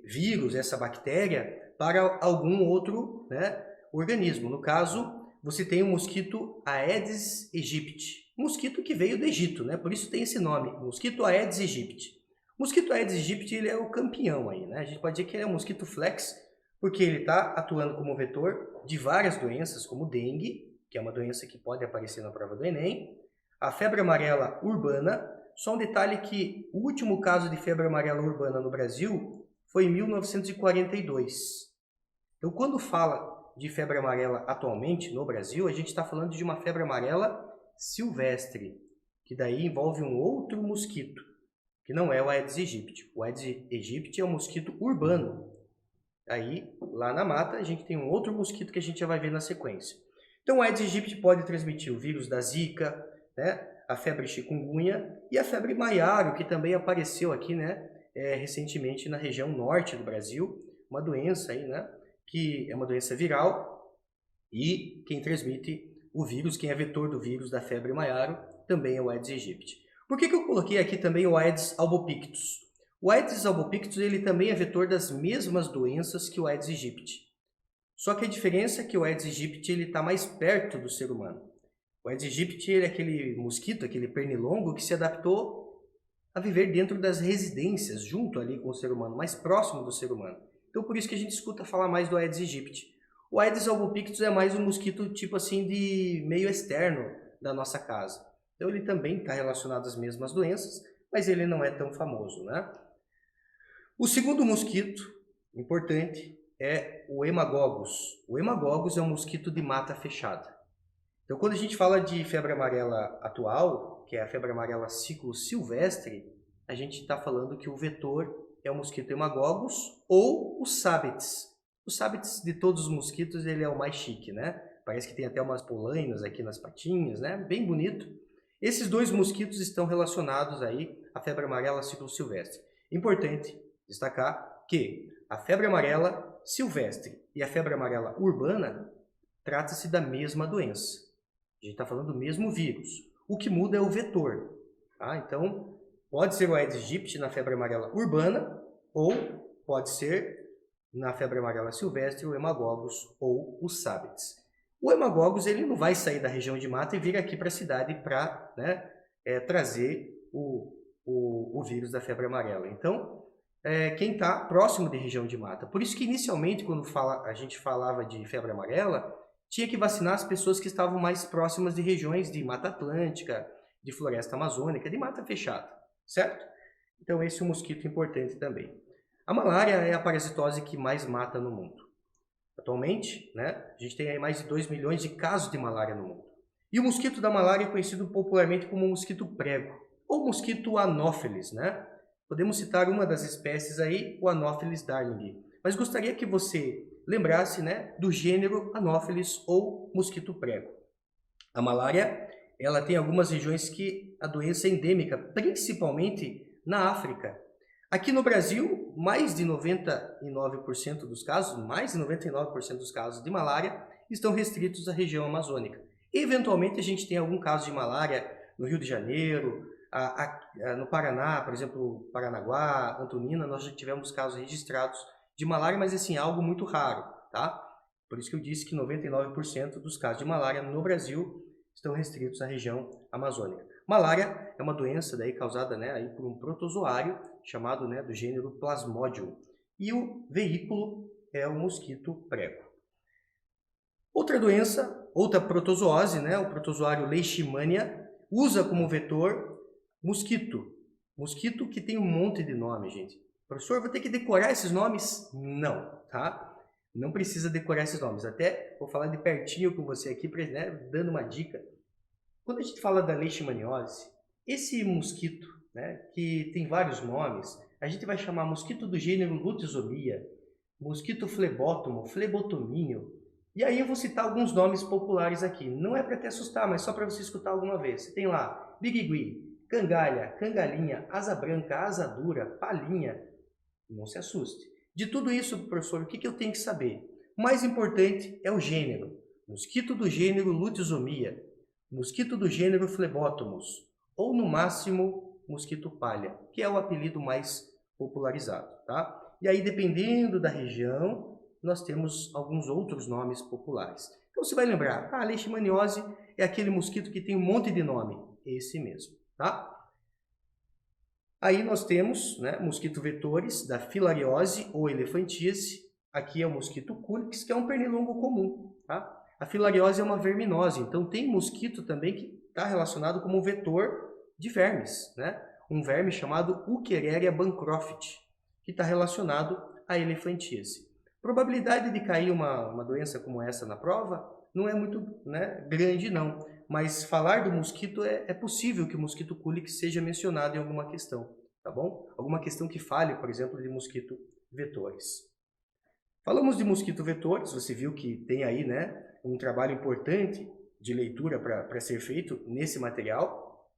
Speaker 1: vírus, essa bactéria, para algum outro, né, organismo. No caso, você tem o mosquito Aedes aegypti, mosquito que veio do Egito, né? Por isso tem esse nome, mosquito Aedes aegypti. O mosquito Aedes aegypti, ele é o campeão aí, né? A gente pode dizer que ele é um mosquito flex, porque ele está atuando como vetor de várias doenças, como dengue, que é uma doença que pode aparecer na prova do Enem, a febre amarela urbana. Só um detalhe que o último caso de febre amarela urbana no Brasil foi em 1942. Então, quando fala de febre amarela atualmente no Brasil, a gente está falando de uma febre amarela silvestre, que daí envolve um outro mosquito, que não é o Aedes aegypti. O Aedes aegypti é um mosquito urbano. Aí, lá na mata, a gente tem um outro mosquito que a gente já vai ver na sequência. Então, o Aedes aegypti pode transmitir o vírus da Zika, né, a febre chikungunya e a febre maiaro, que também apareceu aqui, né, recentemente na região norte do Brasil, uma doença aí, né, que é uma doença viral e quem transmite o vírus, quem é vetor do vírus da febre maiaro, também é o Aedes aegypti. Por que eu coloquei aqui também o Aedes albopictus? O Aedes albopictus ele também é vetor das mesmas doenças que o Aedes aegypti. Só que a diferença é que o Aedes aegypti está mais perto do ser humano. O Aedes aegypti ele é aquele mosquito, aquele pernilongo que se adaptou a viver dentro das residências, junto ali com o ser humano, mais próximo do ser humano. Então por isso que a gente escuta falar mais do Aedes aegypti. O Aedes albopictus é mais um mosquito tipo assim de meio externo da nossa casa. Então ele também está relacionado às mesmas doenças, mas ele não é tão famoso, né? O segundo mosquito importante é o Haemococcus. O Haemococcus é um mosquito de mata fechada. Então, quando a gente fala de febre amarela atual, que é a febre amarela ciclo silvestre, a gente está falando que o vetor é o mosquito Haemococcus ou o Sabetes. O Sabetes de todos os mosquitos, ele é o mais chique, né? Parece que tem até umas polainas aqui nas patinhas, né? Bem bonito. Esses dois mosquitos estão relacionados aí à febre amarela ciclo silvestre. Importante destacar que a febre amarela silvestre e a febre amarela urbana trata-se da mesma doença. A gente está falando do mesmo vírus. O que muda é o vetor. Tá? Então, pode ser o Aedes aegypti na febre amarela urbana ou pode ser na febre amarela silvestre o Haemococcus ou o Sabetes. O Haemococcus ele não vai sair da região de mata e vir aqui para a cidade para, né, trazer o vírus da febre amarela. Então, quem está próximo de região de mata. Por isso que inicialmente, quando a gente falava de febre amarela, tinha que vacinar as pessoas que estavam mais próximas de regiões de mata atlântica, de floresta amazônica, de mata fechada, certo? Então esse é um mosquito importante também. A malária é a parasitose que mais mata no mundo. Atualmente, né, a gente tem aí mais de 2 milhões de casos de malária no mundo. E o mosquito da malária é conhecido popularmente como mosquito prego, ou mosquito Anopheles, né? Podemos citar uma das espécies aí, o Anopheles darlingi. Mas gostaria que você lembrasse, né, do gênero Anopheles ou mosquito prego. A malária, ela tem algumas regiões que a doença é endêmica, principalmente na África. Aqui no Brasil, mais de 99% dos casos de malária estão restritos à região amazônica. Eventualmente a gente tem algum caso de malária no Rio de Janeiro, no Paraná, por exemplo, Paranaguá, Antonina, nós já tivemos casos registrados de malária, mas assim, algo muito raro, tá? Por isso que eu disse que 99% dos casos de malária no Brasil estão restritos à região amazônica. Malária é uma doença daí causada, né, aí por um protozoário chamado, né, do gênero Plasmodium. E o veículo é o mosquito prego. Outra doença, outra protozoose, né, o protozoário Leishmania, usa como vetor mosquito. Mosquito que tem um monte de nome, gente. Professor, vou ter que decorar esses nomes? Não, tá? Não precisa decorar esses nomes. Até vou falar de pertinho com você aqui, né, dando uma dica. Quando a gente fala da leishmaniose, esse mosquito, né, que tem vários nomes, a gente vai chamar mosquito do gênero Lutisomia, mosquito flebótomo, flebotomínio. E aí eu vou citar alguns nomes populares aqui. Não é para te assustar, mas só para você escutar alguma vez. Você tem lá birigui, cangalha, cangalinha, asa branca, asa dura, palhinha. Não se assuste. De tudo isso, professor, o que eu tenho que saber? O mais importante é o gênero. Mosquito do gênero Lutisomia. mosquito do gênero Phlebotomus, ou no máximo mosquito palha, que é o apelido mais popularizado, tá? E aí, dependendo da região, nós temos alguns outros nomes populares. Então, você vai lembrar, a leishmaniose é aquele mosquito que tem um monte de nome, esse mesmo, tá? Aí nós temos, né, mosquito vetores da filariose ou elefantíase. Aqui é o mosquito Culex, que é um pernilongo comum, tá? A filariose é uma verminose, então tem mosquito também que está relacionado como vetor de vermes, né? Um verme chamado Uchereria bancroft, que está relacionado à elefantíase. Probabilidade de cair uma doença como essa na prova não é muito, né, grande, não. Mas falar do mosquito é possível que o mosquito Culex seja mencionado em alguma questão, tá bom? Alguma questão que fale, por exemplo, de mosquito vetores. Falamos de mosquito vetores, você viu que tem aí, né, um trabalho importante de leitura para ser feito nesse material.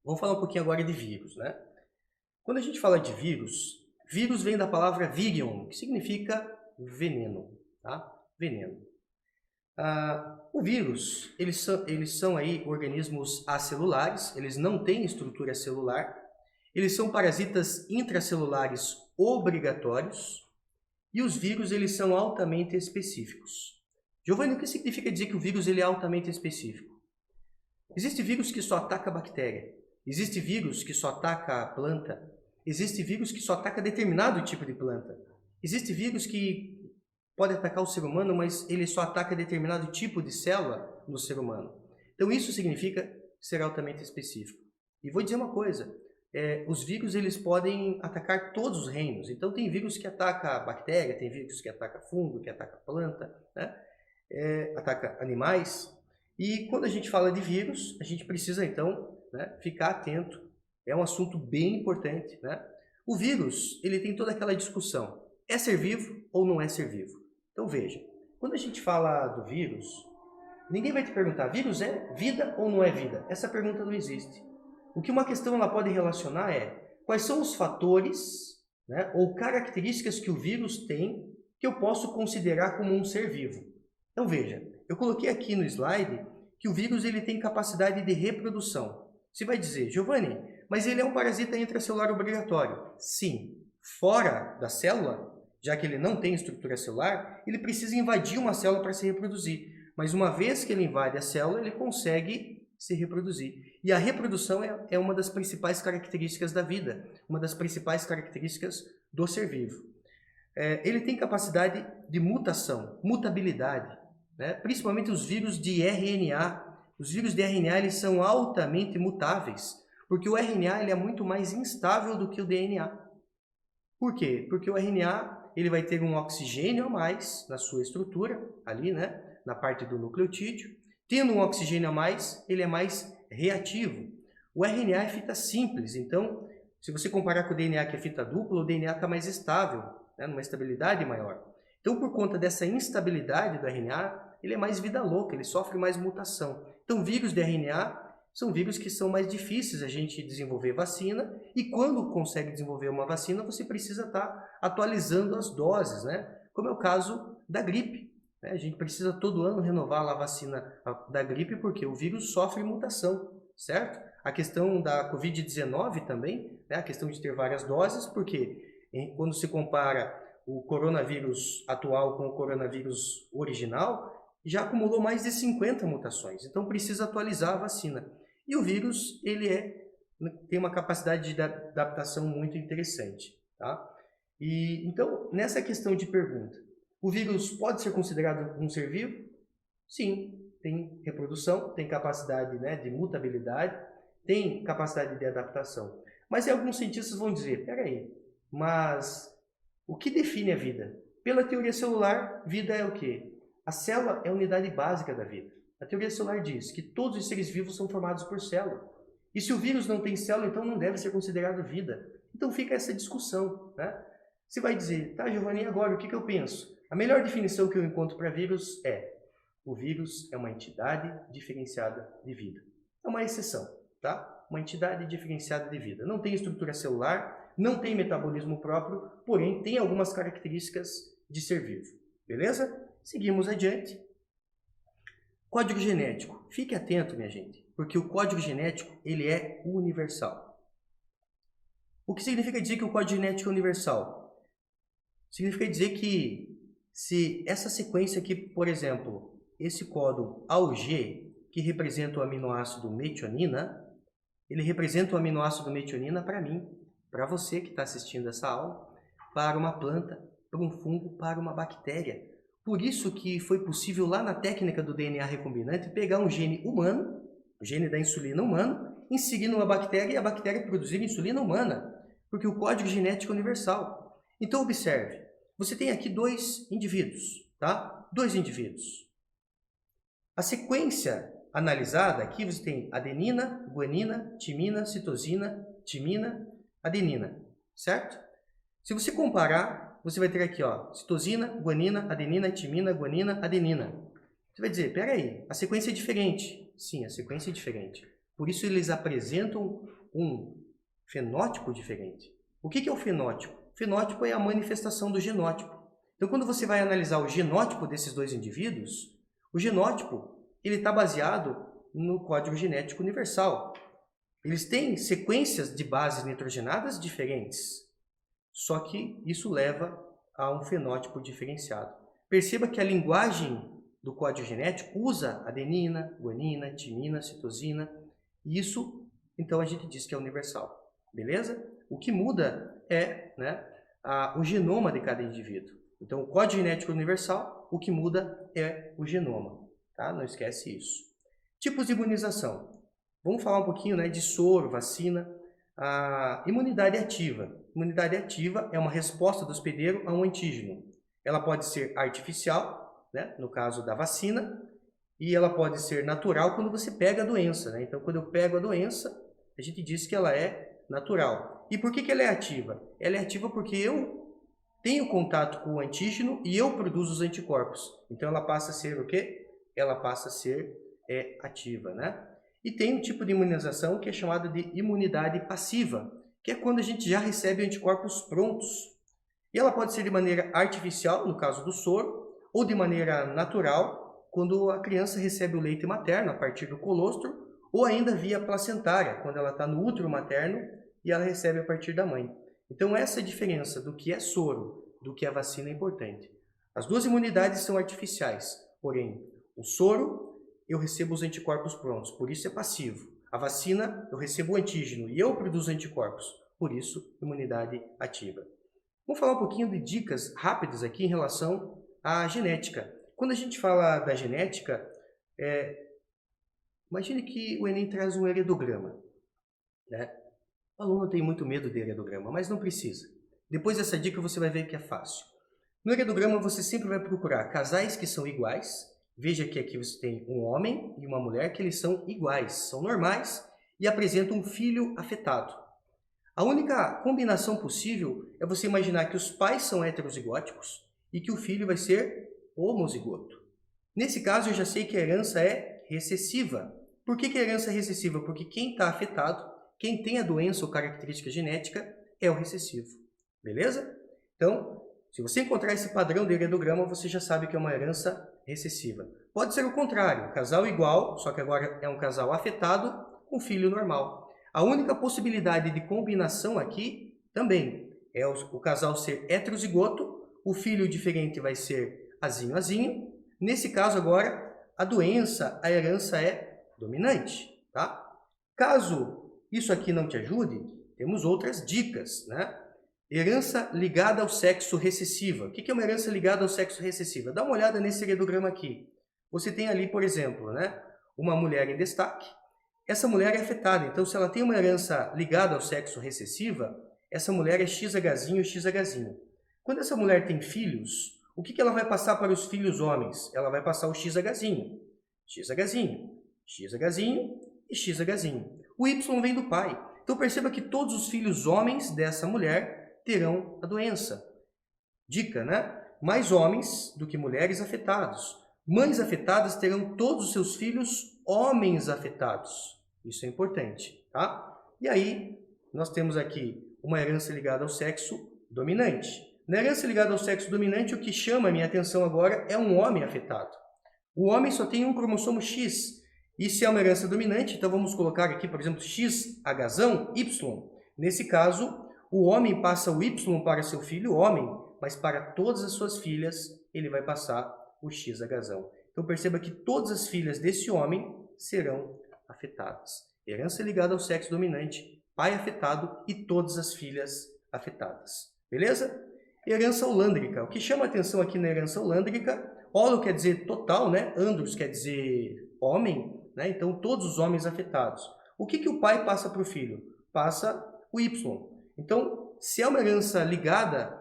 Speaker 1: Vamos falar um pouquinho agora de vírus, né? Quando a gente fala de vírus, vírus vem da palavra virion, que significa veneno, tá? Veneno. O vírus, eles são aí organismos acelulares, eles não têm estrutura celular, eles são parasitas intracelulares obrigatórios e os vírus eles são altamente específicos. Giovanni, o que significa dizer que o vírus ele é altamente específico? Existe vírus que só ataca a bactéria, existe vírus que só ataca a planta, existe vírus que só ataca determinado tipo de planta, existe vírus que pode atacar o ser humano, mas ele só ataca determinado tipo de célula no ser humano. Então isso significa ser altamente específico. E vou dizer uma coisa, os vírus eles podem atacar todos os reinos. Então tem vírus que ataca bactéria, tem vírus que ataca fungo, que ataca planta, né? Ataca animais. E quando a gente fala de vírus, a gente precisa então, né, ficar atento. É um assunto bem importante, né? O vírus ele tem toda aquela discussão, é ser vivo ou não é ser vivo? Então veja, quando a gente fala do vírus, ninguém vai te perguntar, vírus é vida ou não é vida? Essa pergunta não existe. O que uma questão ela pode relacionar é quais são os fatores, né, ou características que o vírus tem que eu posso considerar como um ser vivo. Então veja, eu coloquei aqui no slide que o vírus ele tem capacidade de reprodução. Você vai dizer, Giovanni, mas ele é um parasita intracelular obrigatório. Sim, fora da célula, já que ele não tem estrutura celular, ele precisa invadir uma célula para se reproduzir. Mas uma vez que ele invade a célula, ele consegue se reproduzir. E a reprodução é uma das principais características da vida, uma das principais características do ser vivo. Ele tem capacidade de mutação, mutabilidade, né? Principalmente os vírus de RNA. Os vírus de RNA eles são altamente mutáveis, porque o RNA ele é muito mais instável do que o DNA. Por quê? Porque o RNA ele vai ter um oxigênio a mais na sua estrutura, ali, né, na parte do nucleotídeo. Tendo um oxigênio a mais, ele é mais reativo. O RNA é fita simples, então, se você comparar com o DNA que é fita dupla, o DNA está mais estável, né, numa estabilidade maior. Então, por conta dessa instabilidade do RNA, ele é mais vida louca, ele sofre mais mutação. Então, vírus de RNA são vírus que são mais difíceis a gente desenvolver vacina e quando consegue desenvolver uma vacina, você precisa estar atualizando as doses, né? Como é o caso da gripe. Né? A gente precisa todo ano renovar a vacina da gripe porque o vírus sofre mutação, certo? A questão da Covid-19 também, né? A questão de ter várias doses, porque quando se compara o coronavírus atual com o coronavírus original, já acumulou mais de 50 mutações, então precisa atualizar a vacina. E o vírus, ele tem uma capacidade de adaptação muito interessante, tá? E, então, nessa questão de pergunta, o vírus pode ser considerado um ser vivo? Sim, tem reprodução, tem capacidade, né, de mutabilidade, tem capacidade de adaptação. Mas alguns cientistas vão dizer, peraí, mas o que define a vida? Pela teoria celular, vida é o quê? A célula é a unidade básica da vida. A teoria celular diz que todos os seres vivos são formados por célula. E se o vírus não tem célula, então não deve ser considerado vida. Então fica essa discussão, né? Você vai dizer, tá, Giovanni, agora o que eu penso? A melhor definição que eu encontro para vírus é: o vírus é uma entidade diferenciada de vida. É uma exceção, tá? Uma entidade diferenciada de vida. Não tem estrutura celular, não tem metabolismo próprio, porém tem algumas características de ser vivo. Beleza? Seguimos adiante. Código genético. Fique atento, minha gente, porque o código genético ele é universal. O que significa dizer que o código genético é universal? Significa dizer que se essa sequência aqui, por exemplo, esse códon AUG, que representa o aminoácido metionina, ele representa o aminoácido metionina para mim, para você que está assistindo essa aula, para uma planta, para um fungo, para uma bactéria. Por isso que foi possível lá na técnica do DNA recombinante pegar um gene humano, o gene da insulina humana, inserir numa bactéria e a bactéria produzir insulina humana, porque o código genético é universal. Então observe, você tem aqui dois indivíduos, tá? Dois indivíduos. A sequência analisada aqui você tem adenina, guanina, timina, citosina, timina, adenina, certo? Se você comparar, você vai ter aqui, ó, citosina, guanina, adenina, timina, guanina, adenina. Você vai dizer, peraí, a sequência é diferente. Sim, a sequência é diferente. Por isso eles apresentam um fenótipo diferente. O que é o fenótipo? O fenótipo é a manifestação do genótipo. Então, quando você vai analisar o genótipo desses dois indivíduos, o genótipo ele está baseado no código genético universal. Eles têm sequências de bases nitrogenadas diferentes. Só que isso leva a um fenótipo diferenciado. Perceba que a linguagem do código genético usa adenina, guanina, timina, citosina. E isso, então, a gente diz que é universal. Beleza? O que muda é o genoma de cada indivíduo. Então, o código genético é universal, o que muda é o genoma. Tá? Não esquece isso. Tipos de imunização. Vamos falar um pouquinho de soro, vacina. A imunidade ativa. Imunidade ativa é uma resposta do hospedeiro a um antígeno. Ela pode ser artificial, no caso da vacina, e ela pode ser natural quando você pega a doença. Então, quando eu pego a doença, a gente diz que ela é natural. E por que ela é ativa? Ela é ativa porque eu tenho contato com o antígeno e eu produzo os anticorpos. Então, ela passa a ser o quê? Ela passa a ser ativa, E tem um tipo de imunização que é chamada de imunidade passiva, que é quando a gente já recebe anticorpos prontos. E ela pode ser de maneira artificial, no caso do soro, ou de maneira natural, quando a criança recebe o leite materno a partir do colostro, ou ainda via placentária, quando ela está no útero materno e ela recebe a partir da mãe. Então essa diferença do que é soro, do que é vacina é importante. As duas imunidades são artificiais, porém o soro eu recebo os anticorpos prontos, por isso é passivo. A vacina, eu recebo o antígeno e eu produzo anticorpos, por isso, imunidade ativa. Vamos falar um pouquinho de dicas rápidas aqui em relação à genética. Quando a gente fala da genética, imagine que o Enem traz um heredograma. O aluno tem muito medo de heredograma, mas não precisa. Depois dessa dica você vai ver que é fácil. No heredograma você sempre vai procurar casais que são iguais. Veja que aqui você tem um homem e uma mulher que eles são iguais, são normais e apresentam um filho afetado. A única combinação possível é você imaginar que os pais são heterozigóticos e que o filho vai ser homozigoto. Nesse caso, eu já sei que a herança é recessiva. Por que a herança é recessiva? Porque quem está afetado, quem tem a doença ou característica genética, é o recessivo. Beleza? Então, se você encontrar esse padrão de heredograma, você já sabe que é uma herança recessiva. Pode ser o contrário, casal igual, só que agora é um casal afetado com filho normal. A única possibilidade de combinação aqui também é o casal ser heterozigoto, o filho diferente vai ser azinho. Nesse caso agora, a doença, a herança é dominante. Tá? Caso isso aqui não te ajude, temos outras dicas. Herança ligada ao sexo recessiva. O que é uma herança ligada ao sexo recessiva? Dá uma olhada nesse heredograma aqui. Você tem ali, por exemplo, uma mulher em destaque. Essa mulher é afetada. Então, se ela tem uma herança ligada ao sexo recessiva, essa mulher é XHzinho, XHzinho. Quando essa mulher tem filhos, o que ela vai passar para os filhos homens? Ela vai passar o XHzinho, XHzinho, XHzinho e XHzinho. O Y vem do pai. Então, perceba que todos os filhos homens dessa mulher terão a doença. Dica, Mais homens do que mulheres afetados. Mães afetadas terão todos os seus filhos homens afetados. Isso é importante, tá? E aí, nós temos aqui uma herança ligada ao sexo dominante. Na herança ligada ao sexo dominante, o que chama a minha atenção agora é um homem afetado. O homem só tem um cromossomo X. E se é uma herança dominante, então vamos colocar aqui, por exemplo, XH, Y. Nesse caso, o homem passa o Y para seu filho homem, mas para todas as suas filhas, ele vai passar o XH. Então perceba que todas as filhas desse homem serão afetadas. Herança ligada ao sexo dominante, pai afetado e todas as filhas afetadas. Beleza? Herança holândrica. O que chama a atenção aqui na herança holândrica, holo quer dizer total, né? Andros quer dizer homem, né? Então todos os homens afetados. O que o pai passa para o filho? Passa o Y. Então, se é uma herança ligada,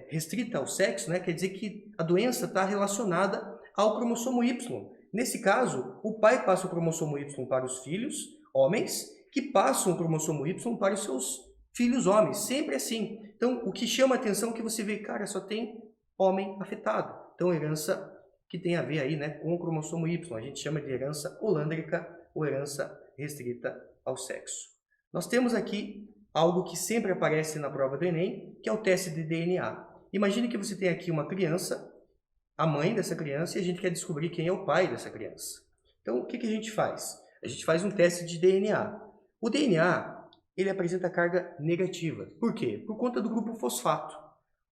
Speaker 1: restrita ao sexo, né? Quer dizer que a doença está relacionada ao cromossomo Y. Nesse caso, o pai passa o cromossomo Y para os filhos, homens, que passam o cromossomo Y para os seus filhos homens. Sempre assim. Então, o que chama a atenção é que você vê, cara, só tem homem afetado. Então, herança que tem a ver aí, né, com o cromossomo Y. A gente chama de herança holândrica ou herança restrita ao sexo. Nós temos aqui algo que sempre aparece na prova do Enem, que é o teste de DNA. Imagine que você tem aqui uma criança, a mãe dessa criança, e a gente quer descobrir quem é o pai dessa criança. Então, o que a gente faz? A gente faz um teste de DNA. O DNA, ele apresenta carga negativa. Por quê? Por conta do grupo fosfato.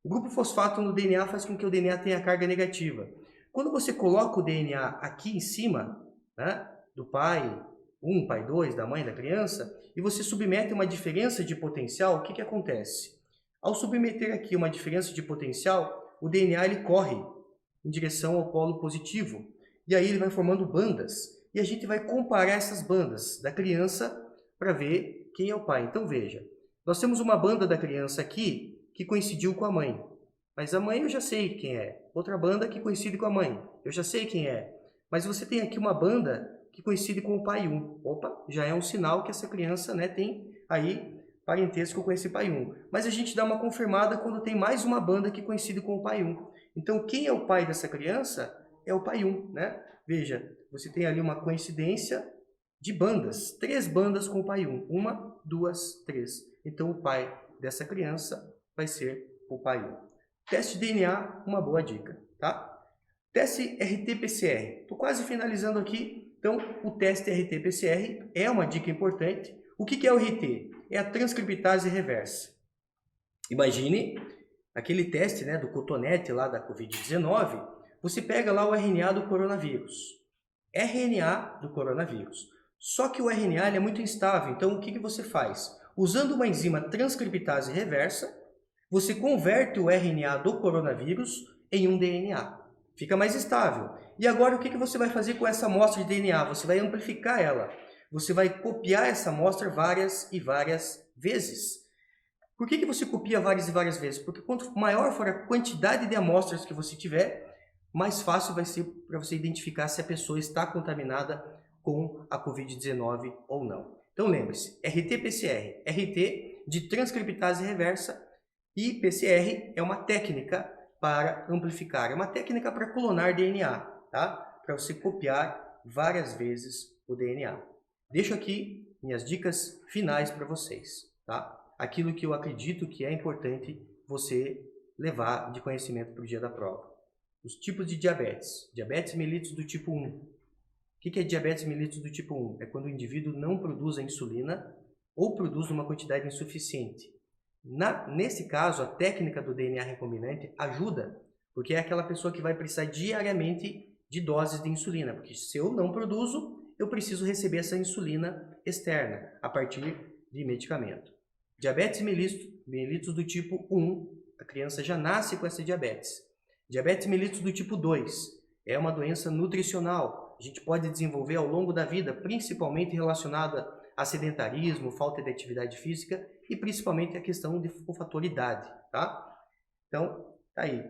Speaker 1: O grupo fosfato no DNA faz com que o DNA tenha carga negativa. Quando você coloca o DNA aqui em cima, né, do pai 1, pai 2, da mãe da criança, e você submete uma diferença de potencial, o que acontece? Ao submeter aqui uma diferença de potencial, o DNA ele corre em direção ao polo positivo. E aí ele vai formando bandas. E a gente vai comparar essas bandas da criança para ver quem é o pai. Então veja, nós temos uma banda da criança aqui que coincidiu com a mãe. Mas a mãe eu já sei quem é. Outra banda que coincide com a mãe. Eu já sei quem é. Mas você tem aqui uma banda que coincide com o pai 1. Opa, já é um sinal que essa criança, né, tem aí parentesco com esse pai 1. Mas a gente dá uma confirmada quando tem mais uma banda que coincide com o pai 1. Então, quem é o pai dessa criança é o pai 1, né? Veja, você tem ali uma coincidência de bandas. 3 bandas com o pai 1. 1, 2, 3. Então, o pai dessa criança vai ser o pai 1. Teste de DNA, uma boa dica, tá? Teste RT-PCR. Estou quase finalizando aqui. Então, o teste RT-PCR é uma dica importante. O que é o RT? É a transcriptase reversa. Imagine aquele teste, né, do cotonete lá da Covid-19. Você pega lá o RNA do coronavírus. RNA do coronavírus. Só que o RNA ele é muito instável. Então, o que você faz? Usando uma enzima transcriptase reversa, você converte o RNA do coronavírus em um DNA. Fica mais estável. E agora o que você vai fazer com essa amostra de DNA? Você vai amplificar ela. Você vai copiar essa amostra várias e várias vezes. Por que você copia várias e várias vezes? Porque quanto maior for a quantidade de amostras que você tiver, mais fácil vai ser para você identificar se a pessoa está contaminada com a Covid-19 ou não. Então lembre-se, RT-PCR. RT de transcriptase reversa e PCR é uma técnica para amplificar. É uma técnica para clonar DNA, tá? Para você copiar várias vezes o DNA. Deixo aqui minhas dicas finais para vocês, tá? Aquilo que eu acredito que é importante você levar de conhecimento para o dia da prova. Os tipos de diabetes. Diabetes mellitus do tipo 1. O que é diabetes mellitus do tipo 1? É quando o indivíduo não produz a insulina ou produz uma quantidade insuficiente. Nesse caso, a técnica do DNA recombinante ajuda, porque é aquela pessoa que vai precisar diariamente de doses de insulina, porque se eu não produzo, eu preciso receber essa insulina externa a partir de medicamento. Diabetes mellitus do tipo 1, a criança já nasce com essa diabetes. Diabetes mellitus do tipo 2 é uma doença nutricional. A gente pode desenvolver ao longo da vida, principalmente relacionada a sedentarismo, falta de atividade física e principalmente a questão do fator idade, tá? Então, tá aí.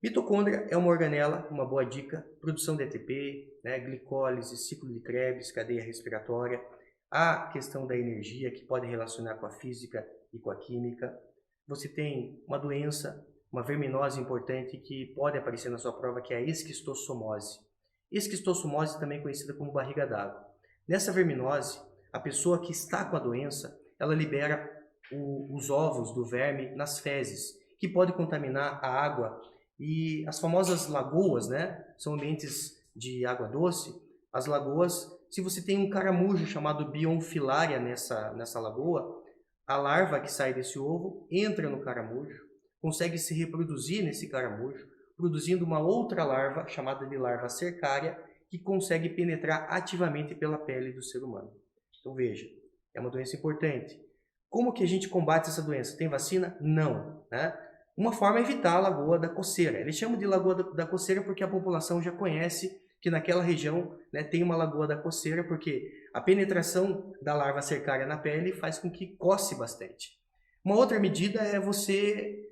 Speaker 1: Mitocôndria é uma organela, uma boa dica, produção de ATP, né, glicólise, ciclo de Krebs, cadeia respiratória, a questão da energia que pode relacionar com a física e com a química. Você tem uma doença, uma verminose importante que pode aparecer na sua prova, que é a esquistossomose. Esquistossomose também conhecida como barriga d'água. Nessa verminose, a pessoa que está com a doença, ela libera os ovos do verme nas fezes, que pode contaminar a água E as famosas lagoas, né, são ambientes de água doce. As lagoas, se você tem um caramujo chamado Bionfilaria nessa lagoa, a larva que sai desse ovo entra no caramujo, consegue se reproduzir nesse caramujo, produzindo uma outra larva chamada de larva cercária, que consegue penetrar ativamente pela pele do ser humano. Então veja, é uma doença importante. Como que a gente combate essa doença? Tem vacina? Não, né? Uma forma é evitar a lagoa da coceira. Eles chamam de lagoa da coceira porque a população já conhece que naquela região, né, tem uma lagoa da coceira, porque a penetração da larva cercária na pele faz com que coce bastante. Uma outra medida é você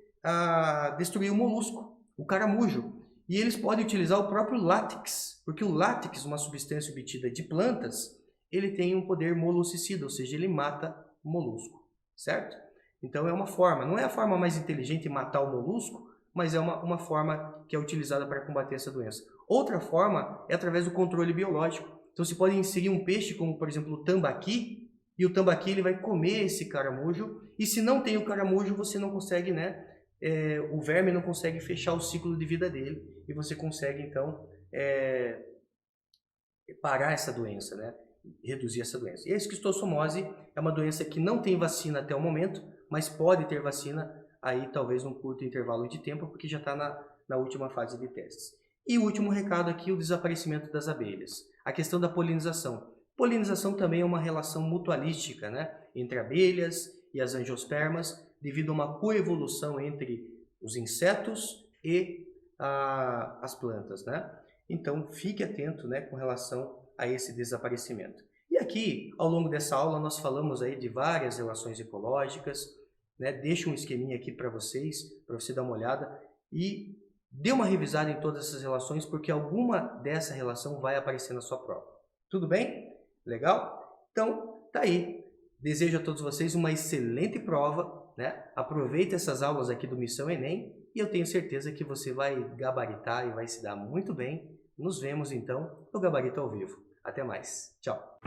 Speaker 1: destruir o molusco, o caramujo. E eles podem utilizar o próprio látex, porque o látex, uma substância obtida de plantas, ele tem um poder moluscicida, ou seja, ele mata o molusco, certo? Então é uma forma, não é a forma mais inteligente de matar o molusco, mas é uma forma que é utilizada para combater essa doença. Outra forma é através do controle biológico. Então você pode inserir um peixe como, por exemplo, o tambaqui, e o tambaqui ele vai comer esse caramujo, e se não tem o caramujo, você não consegue, né? O verme não consegue fechar o ciclo de vida dele, e você consegue, então, parar essa doença, né? Reduzir essa doença. E a esquistossomose é uma doença que não tem vacina até o momento, mas pode ter vacina aí talvez num curto intervalo de tempo, porque já está na última fase de testes. E o último recado aqui, o desaparecimento das abelhas. A questão da polinização. Polinização também é uma relação mutualística, né, entre abelhas e as angiospermas, devido a uma coevolução entre os insetos e as plantas, né? Então, fique atento, né, com relação a esse desaparecimento. E aqui, ao longo dessa aula, nós falamos aí de várias relações ecológicas, né? Deixo um esqueminha aqui para você dar uma olhada e dê uma revisada em todas essas relações, porque alguma dessa relação vai aparecer na sua prova. Tudo bem? Legal? Então, tá aí. Desejo a todos vocês uma excelente prova, né? Aproveite essas aulas aqui do Missão Enem e eu tenho certeza que você vai gabaritar e vai se dar muito bem. Nos vemos, então, no Gabarito ao Vivo. Até mais. Tchau.